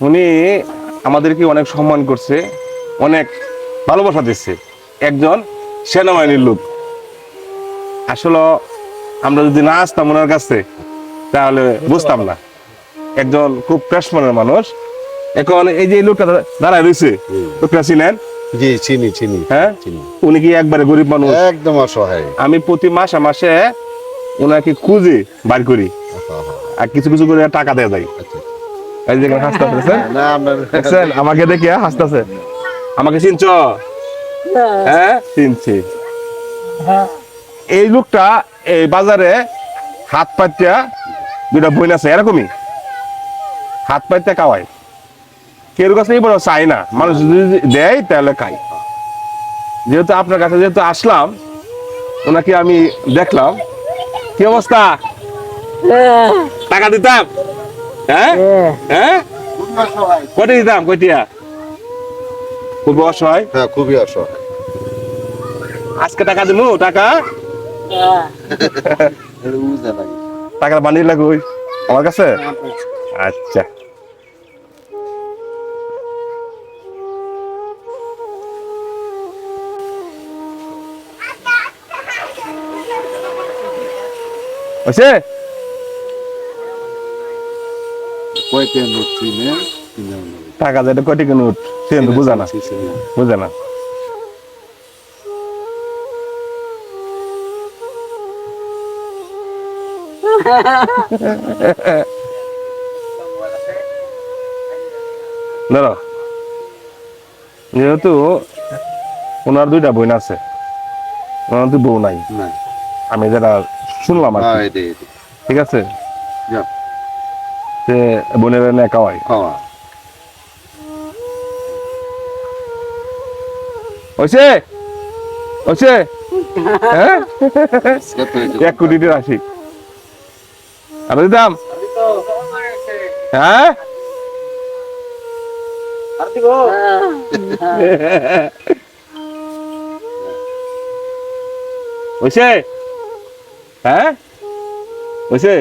উনি আমাদেরকে অনেক সম্মান করছে, অনেক ভালোবাসা দিচ্ছে। একজন সেনাবাহিনীর লোক। আসলে আমরা যদি না আসতাম ওনার কাছে তাহলে বুঝতাম না। একজন খুব প্রেসমনের মানুষ। এখন এই যে লোকটা দাঁড়ায় রয়েছে, লোকটা ছিলেন? জি চিনি হ্যাঁ, চিনি। উনি কি একবারে গরিব মানুষ? একদম অসহায়। আমি প্রতি মাসে মাসে ওনাকে খুঁজে বার করি, আর কিছু কিছু করে টাকা দেওয়া যায়। এই যে হাসতেছে, না আপনার দেখছেন আমাকে দেখে হাসতেছে। আমাকে চিনছ? হ্যাঁ চিনছি। এই লোকটা এই বাজারে হাত পাইতা দুটা বইন আছে এরকমই হাত পাইতে খাওয়ায়। কেউ কাছে এই বড় চাই না, মানুষ যদি দেয় তাহলে খাই। যেহেতু আপনার কাছে যেহেতু আসলাম, ওনাকে আমি দেখলাম। কি অবস্থা? টাকা দিতাম? হ্যাঁ হ্যাঁ, কয়টা দিতাম? কয়টিয়া? খুব অসহায়। হ্যাঁ খুবই অসহায়। আজকে টাকা দিমু? টাকা টাকার বান্ডিল লাগবে আমার কাছে। আচ্ছা হয়েছে? টাকা যেটা কয়টি নোট সে কিন্তু বুঝে না, বুঝে না। ধরো, যেহেতু ওনার দুইটা বোন আছে, ওনার তো বউ নাই, আমি যেটা শুনলাম আর কি। ঠিক আছে, সে বোনের এনে খাওয়াই। হয়েছে হয়েছে, হ্যাঁ 1 কোটি রাশি আর দিতাম। হ্যাঁ হয়েছে, হ্যাঁ হয়েছে।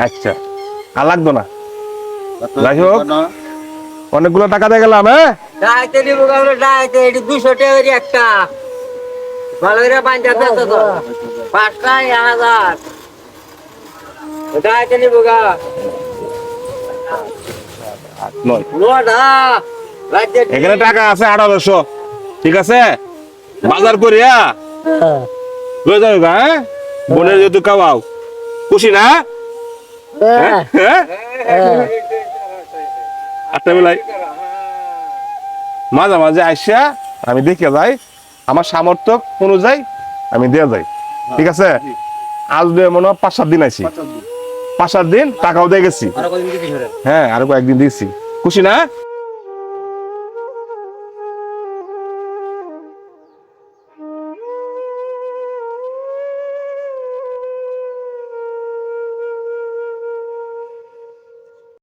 আচ্ছা আর লাগতো না। যাই হোক, অনেকগুলো টাকা দিয়ে গেলাম। হ্যাঁ ডাইতে দিব আমরা ডাইতে এটি 200 টাকা করে একটা ভালো করে বাঁধাতে তো 5টা 1000 ডাইতে নিব গা নয়। নোডা রাজ্যে এখানে টাকা আছে 1800। ঠিক আছে, বাজার করিয়া লয়ে যাবে গা। হ্যাঁ, বোনের যেহেতু খাওয়াও, খুশি না? হ্যাঁ আটটা বেলায় মাঝে মাঝে আইসা আমি দেখে যাই, আমার সামর্থ্য অনুযায়ী আমি দেওয়া যাই। ঠিক আছে, আজ মনে হয় 5-7 দিন আইছি, 5-7 দিন টাকাও দিয়ে গেছি। হ্যাঁ আরো কয়েকদিন দিয়েছি। খুশি না?